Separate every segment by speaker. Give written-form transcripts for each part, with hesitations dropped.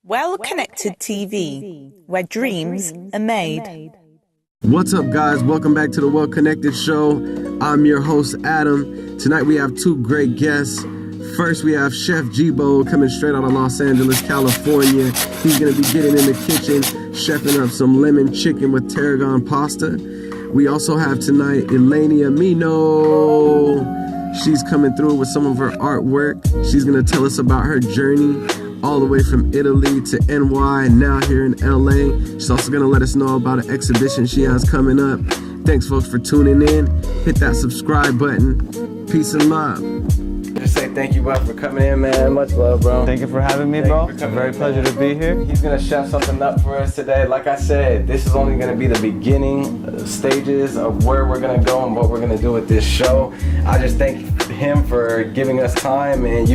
Speaker 1: Well Connected TV, where dreams are made.
Speaker 2: What's up, guys? Welcome back to the Well Connected Show. I'm your host, Adam. Tonight we have two great guests. First, we have Chef Jilbert coming straight out of Los Angeles, California. He's going to be getting in the kitchen, chefing up some lemon chicken with tarragon pasta. We also have tonight Ylenia Mino. She's coming through with some of her artwork. She's going to tell us about her journey all the way from Italy to NY and now here in LA. She's also going to let us know about an exhibition she has coming up. Thanks, folks, for tuning in. Hit that subscribe button. Peace and love. Just say thank you, bro, for coming in, man. Much love, bro.
Speaker 3: Thank you for having me, bro. It's a very pleasure to be here.
Speaker 2: He's going to chef something up for us today. Like I said, this is only going to be the beginning stages of where we're going to go and what we're going to do with this show. I just thank him for giving us time and,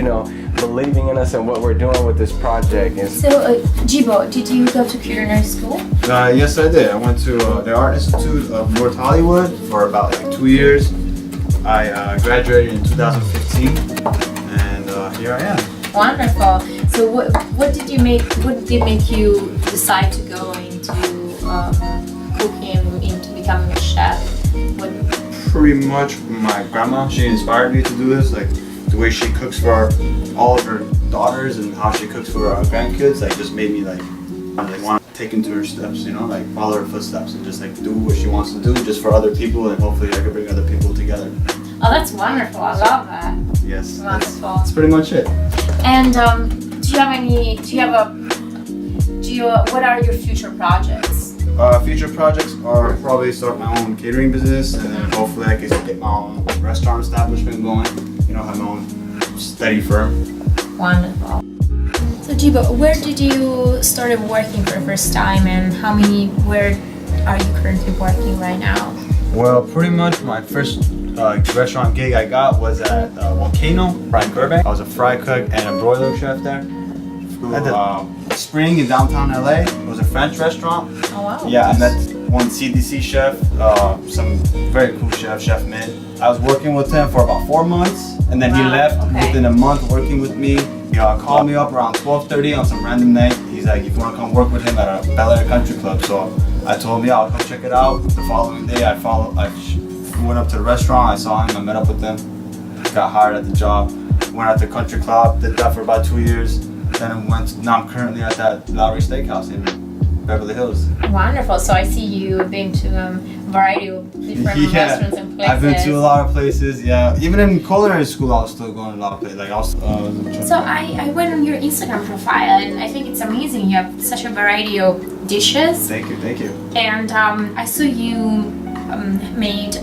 Speaker 2: believing in us and what we're doing with this project. And
Speaker 4: so, Jilbert, did you go to culinary school?
Speaker 3: Yes, I did. I went to the Art Institute of North Hollywood for about 2 years. I graduated in 2015, and here I am.
Speaker 4: Wonderful. So, what did make you decide to go into cooking, into becoming a chef?
Speaker 3: Pretty much my grandma, she inspired me to do this. The way she cooks for all of her daughters and how she cooks for our grandkids, just made me want to take into her steps, follow her footsteps and just do what she wants to do just for other people, and hopefully I can bring other people together.
Speaker 4: Oh, that's wonderful. I love that.
Speaker 3: Yes.
Speaker 4: Wonderful.
Speaker 3: That's pretty much it.
Speaker 4: And what are your future projects?
Speaker 3: Future projects are probably start my own catering business, and then hopefully I can get my own restaurant establishment going, have my own steady firm.
Speaker 4: Wonderful. So Jilbert, where did you start working for the first time, and where are you currently working right now?
Speaker 3: Well, pretty much my first restaurant gig I got was at Volcano, Brian Burbank. I was a fry cook and a broiler chef there. At the Spring in downtown LA. It was a French restaurant.
Speaker 4: Oh wow.
Speaker 3: Yeah, I met one CDC chef, some very cool chef, Chef Min. I was working with him for about 4 months, and then he left within a month working with me. He called me up around 12:30 on some random night. He's like, if you want to come work with him at a Bel Air Country Club. So I told him, yeah, I'll come check it out. The following day, I went up to the restaurant, I saw him, I met up with him, got hired at the job, went out to Country Club, did that for about 2 years. Then now I'm currently at that Lowry Steakhouse in Beverly Hills.
Speaker 4: Wonderful. So I see you've been to a variety of different restaurants and places.
Speaker 3: I've been to a lot of places, yeah. Even in culinary school, I was still going to a lot of places.
Speaker 4: So I went on your Instagram profile, and I think it's amazing. You have such a variety of dishes.
Speaker 3: Thank you.
Speaker 4: And I saw you made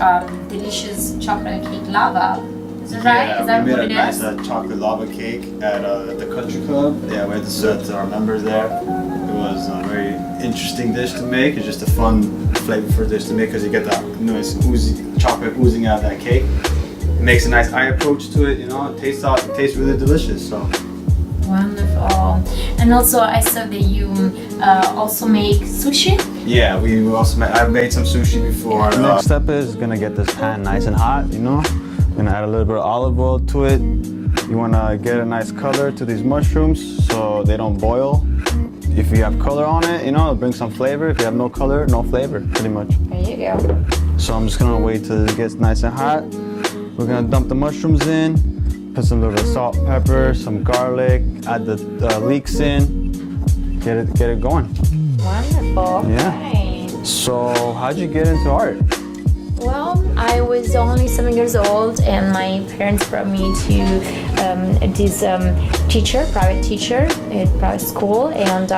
Speaker 4: delicious chocolate cake lava. Is that right?
Speaker 3: Yeah,
Speaker 4: is that
Speaker 3: we
Speaker 4: what
Speaker 3: made
Speaker 4: it
Speaker 3: a
Speaker 4: is?
Speaker 3: nice chocolate lava cake at the Country Club. Yeah, we had to serve to our members there. It was a very interesting dish to make. It's just a fun, flavorful dish to make because you get that nice chocolate oozing out of that cake. It makes a nice eye approach to it. It tastes really delicious. So.
Speaker 4: Wonderful. And also, I saw that you also make sushi.
Speaker 3: Yeah, I've made some sushi before.
Speaker 5: The next step is gonna get this pan nice and hot. Gonna add a little bit of olive oil to it. You wanna get a nice color to these mushrooms so they don't boil. If you have color on it, it'll bring some flavor. If you have no color, no flavor, pretty much.
Speaker 4: There you go.
Speaker 5: So I'm just gonna wait till it gets nice and hot. We're gonna dump the mushrooms in, put some little bit of salt, pepper, some garlic, add the leeks in, get it going.
Speaker 4: Wonderful.
Speaker 5: Yeah.
Speaker 4: Right.
Speaker 5: So how'd you get into art?
Speaker 4: Well, I was only 7 years old, and my parents brought me to this private teacher at private school, and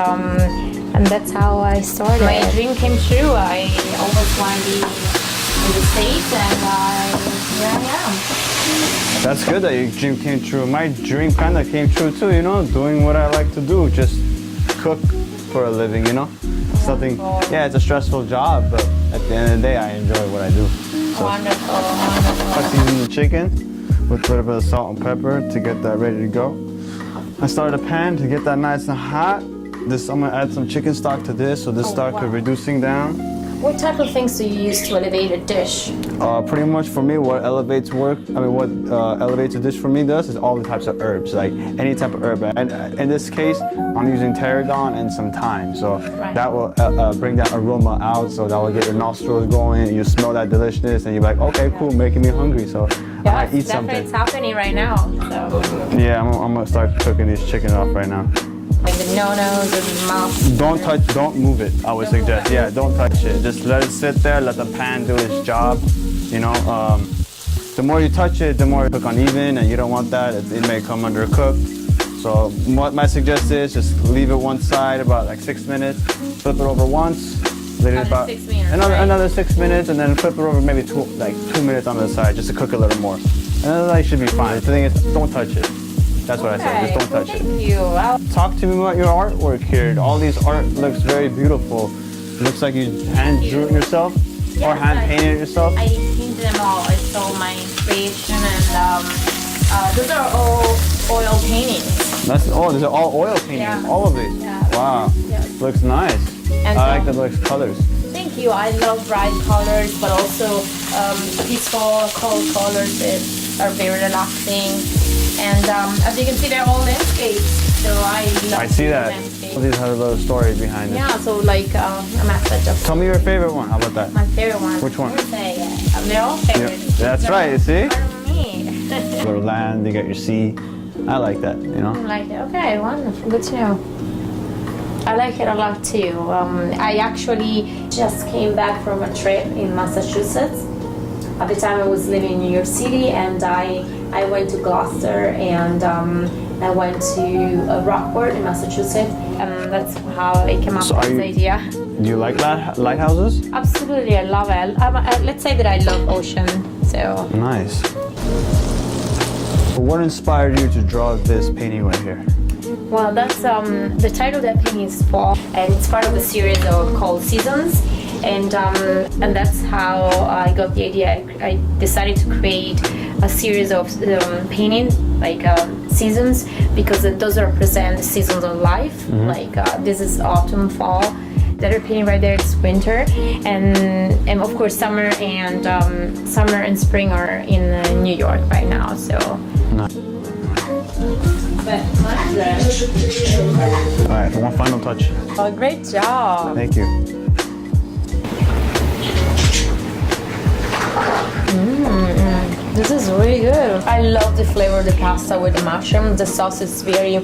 Speaker 4: that's how I started. My dream came true. I always wanted to be in the States, and here I am.
Speaker 5: That's good that your dream came true. My dream kind of came true too, doing what I like to do, just cook for a living, It's nothing, yeah, it's a stressful job, but at the end of the day, I enjoy what I do. So,
Speaker 4: Wonderful.
Speaker 5: I season the chicken with a little bit of salt and pepper to get that ready to go. I started a pan to get that nice and hot. I'm gonna add some chicken stock to this, so this starts reducing down.
Speaker 4: What type of things do you use to elevate a dish?
Speaker 5: Pretty much for me, what elevates elevates a dish for me does is all the types of herbs, like any type of herb. And in this case, I'm using tarragon and some thyme, so that will bring that aroma out. So that will get your nostrils going. You smell that deliciousness, and you're like, okay, cool, making me hungry. So I might eat something.
Speaker 4: It's happening right now. So.
Speaker 5: Yeah, I'm gonna start cooking these chicken off right now.
Speaker 4: Like the no-nos or the mouth.
Speaker 5: Don't move it, I would suggest. Yeah, don't touch it. Just let it sit there, let the pan do its job. You know, the more you touch it, the more it cook uneven, and you don't want that. It may come undercooked. So what my suggestion is just leave it one side about like 6 minutes, flip it over once, leave it about
Speaker 4: 6 minutes,
Speaker 5: another 6 minutes, and then flip it over maybe 2 minutes on the side just to cook a little more. And then that should be fine. The thing is, don't touch it. That's what I said, just don't touch it.
Speaker 4: Thank you.
Speaker 5: Talk to me about your artwork here. All these art looks very beautiful. It looks like you hand drew it yourself or hand painted it yourself.
Speaker 4: I painted them all. It's all my creation, and those are all oil paintings.
Speaker 5: These are all oil paintings,
Speaker 4: Yeah.
Speaker 5: all of these.
Speaker 4: Yeah.
Speaker 5: Wow,
Speaker 4: Yeah.
Speaker 5: looks nice.
Speaker 4: And
Speaker 5: I like the colors.
Speaker 4: Thank you. I love bright colors, but also peaceful, cold colors that are very relaxing. And as you can see, they're all landscapes. So I love
Speaker 5: I see that.
Speaker 4: landscapes.
Speaker 5: These have a little story behind it.
Speaker 4: Yeah, so like a message of
Speaker 5: Tell me your favorite one. How about that?
Speaker 4: my favorite one.
Speaker 5: Which one?
Speaker 4: I would say, they're all favorites.
Speaker 5: That's
Speaker 4: They're
Speaker 5: right, you see?
Speaker 4: part of me.
Speaker 5: Little land, you got your sea. I like that, you know?
Speaker 4: I like it. Okay, wonderful. Good to know. I like it a lot too. I actually just came back from a trip in Massachusetts. At the time I was living in New York City, and I went to Gloucester, and I went to Rockport in Massachusetts. And that's how I came up
Speaker 5: So
Speaker 4: with
Speaker 5: are
Speaker 4: this idea.
Speaker 5: Do you like lighthouses?
Speaker 4: Absolutely, I love it. Let's say that I love ocean, so.
Speaker 5: Nice. What inspired you to draw this painting right here?
Speaker 4: Well, that's the title of that painting is Fall, and it's part of a series called Seasons, and that's how I got the idea. I decided to create a series of painting like seasons, because those represent the seasons of life.
Speaker 5: Mm-hmm.
Speaker 4: Like this is autumn, fall. The other painting right there is winter, and of course summer and spring are in New York right now. So. But much less.
Speaker 5: All right, one final touch.
Speaker 4: Oh, great job.
Speaker 5: Thank you.
Speaker 4: This is really good. I love the flavor of the pasta with the mushroom. The sauce is very,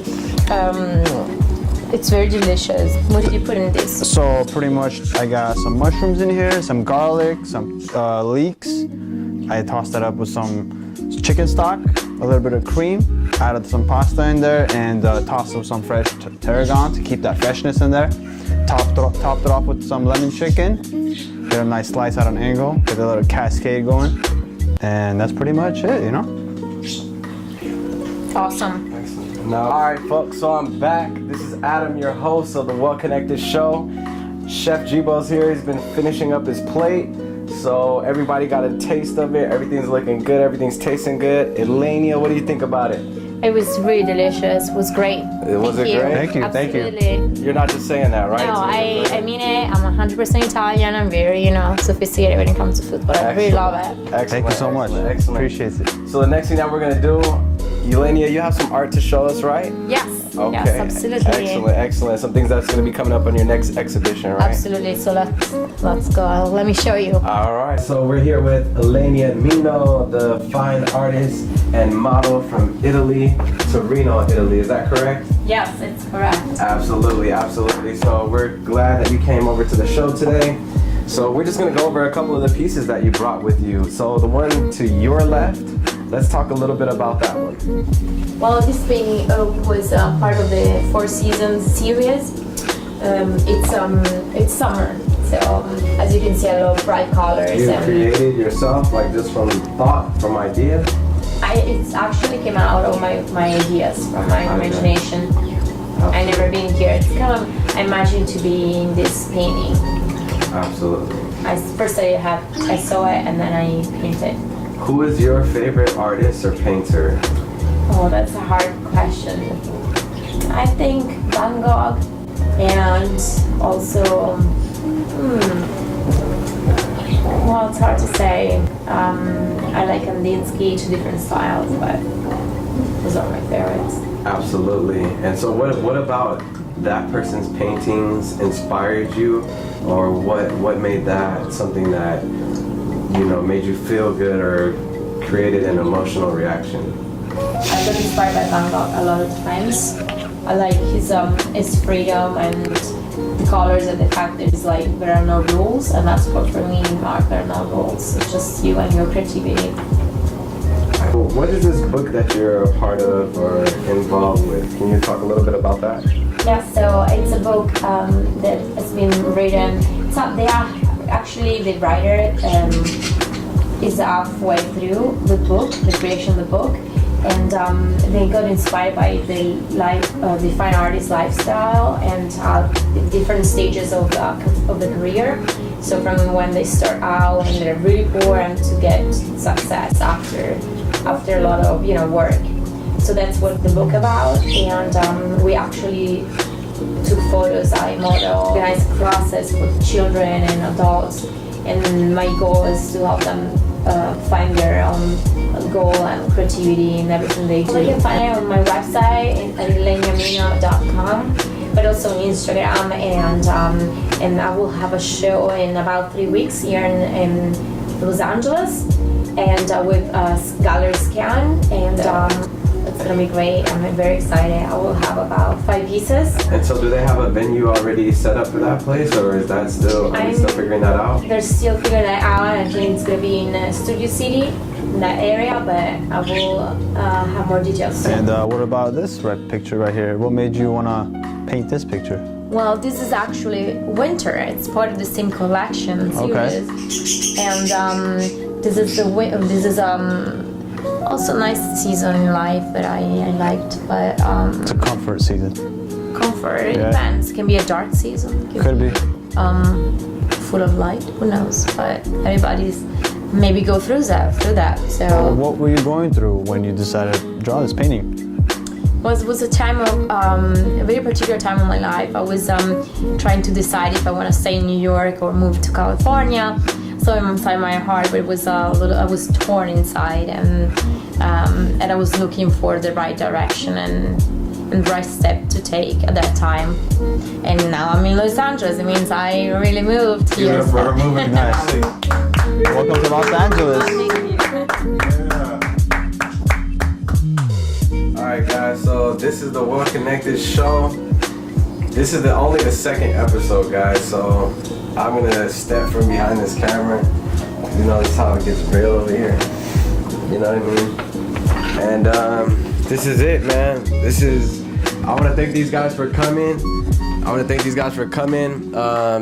Speaker 4: it's very delicious. What did you put in this?
Speaker 5: So pretty much I got some mushrooms in here, some garlic, some leeks. I tossed that up with some chicken stock, a little bit of cream, added some pasta in there, and tossed up some fresh tarragon to keep that freshness in there. Topped it off with some lemon chicken. Get a nice slice at an angle, get a little cascade going. And that's pretty much it, you know?
Speaker 4: Awesome.
Speaker 2: Now, all right, folks, so I'm back. This is Adam, your host of the Well Connected Show. Chef Jibo's here. He's been finishing up his plate. So everybody got a taste of it. Everything's looking good. Everything's tasting good. Ylenia, what do you think about it?
Speaker 4: It was really delicious. It was great.
Speaker 2: Was it great?
Speaker 5: Thank you, thank you.
Speaker 4: Absolutely.
Speaker 2: You're not just saying that, right?
Speaker 4: No, I mean it. I'm 100% Italian. I'm very, sophisticated when it comes to food, but I really love it.
Speaker 2: Excellent.
Speaker 5: Thank you so much.
Speaker 2: Excellent.
Speaker 5: Appreciate it.
Speaker 2: So the next thing that we're gonna do, Ylenia, you have some art to show us, right?
Speaker 4: Yes.
Speaker 2: Okay.
Speaker 4: Yes, absolutely.
Speaker 2: Excellent, excellent. Some things that's gonna be coming up on your next exhibition, right?
Speaker 4: Absolutely. So let's go. Let me show you.
Speaker 2: All right. So we're here with Ylenia Mino, the fine artist and model from Italy, Torino, Italy. Is that correct?
Speaker 4: Yes, it's correct.
Speaker 2: Absolutely, absolutely. So we're glad that you came over to the show today. So we're just gonna go over a couple of the pieces that you brought with you. So the one to your left, let's talk a little bit about that one.
Speaker 4: Well, this painting was part of the Four Seasons series. It's summer, so as you can see, I love bright colors.
Speaker 2: You
Speaker 4: And
Speaker 2: created yourself, like just from thought, from idea?
Speaker 4: it actually came out of my ideas, from my imagination. I never been here. It's kind of, I imagined to be in this painting.
Speaker 2: Absolutely.
Speaker 4: First I saw it and then I painted.
Speaker 2: Who is your favorite artist or painter?
Speaker 4: Oh, that's a hard question. I think Van Gogh, and also Well, it's hard to say. I like Kandinsky to different styles, but those are my favorites.
Speaker 2: Absolutely. And so what about that person's paintings inspired you, or what made that something that, you know, made you feel good or created an emotional reaction?
Speaker 4: I got inspired by Van Gogh a lot of times. I like his freedom and the colors and the fact that it's like there are no rules, and that's what for me in art, there are no rules. It's just you and your creativity.
Speaker 2: What is this book that you're a part of or involved with? Can you talk a little bit about that?
Speaker 4: Yeah, so it's a book that has been written. It's not, they are actually, the writer is halfway through the book, the creation of the book, and they got inspired by the fine artist lifestyle and different stages of the career. So from when they start out and they're really poor and to get success after a lot of work. So that's what the book about, and we actually took photos. I model, organized classes for children and adults, and my goal is to help them find their own goal and creativity in everything they do. You can find it on my website at yleniamino.com, but also on Instagram, and I will have a show in about 3 weeks here in Los Angeles, and with Gallery Scan, and it's gonna be great. I'm very excited. I will have about 5 pieces.
Speaker 2: And so do they have a venue already set up for that place, or is that still, are they still figuring that out?
Speaker 4: They're still figuring that out. I think it's gonna be in Studio City, in that area, but I will have more details soon.
Speaker 5: And what about this picture right here? What made you wanna paint this picture?
Speaker 4: Well, this is actually winter. It's part of the same collection series. Okay. And this is also a nice season in life that I liked, but
Speaker 5: it's a comfort season.
Speaker 4: Comfort, it depends. It can be a dark season.
Speaker 5: Could be.
Speaker 4: Full of light. Who knows? But everybody's maybe go through that. So.
Speaker 5: What were you going through when you decided to draw this painting?
Speaker 4: Was a time of a very particular time in my life. I was trying to decide if I want to stay in New York or move to California. So inside my heart, but it was I was torn inside, and I was looking for the right direction and the right step to take at that time. And now I'm in Los Angeles. It means I really moved here.
Speaker 5: We're moving nicely. Welcome to Los Angeles.
Speaker 2: Alright guys, so this is the Well Connected show. This is only the second episode, guys, so I'm gonna step from behind this camera. You know, this is how it gets real over here. You know what I mean? And this is it, man. I wanna thank these guys for coming.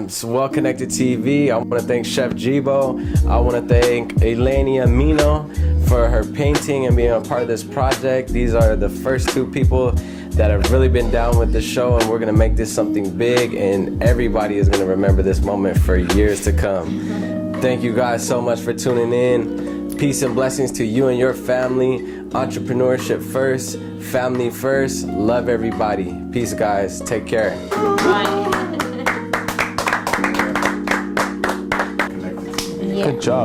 Speaker 2: It's Well Connected TV. I wanna thank Chef Jibo. I wanna thank Ylenia Mino for her painting and being a part of this project. These are the first 2 people that have really been down with the show, and we're gonna make this something big, and everybody is gonna remember this moment for years to come. Thank you guys so much for tuning in. Peace and blessings to you and your family. Entrepreneurship first, family first. Love everybody. Peace, guys. Take care.
Speaker 4: Bye.
Speaker 5: Good job.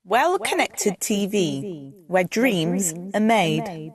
Speaker 1: Well Connected TV, where dreams are made.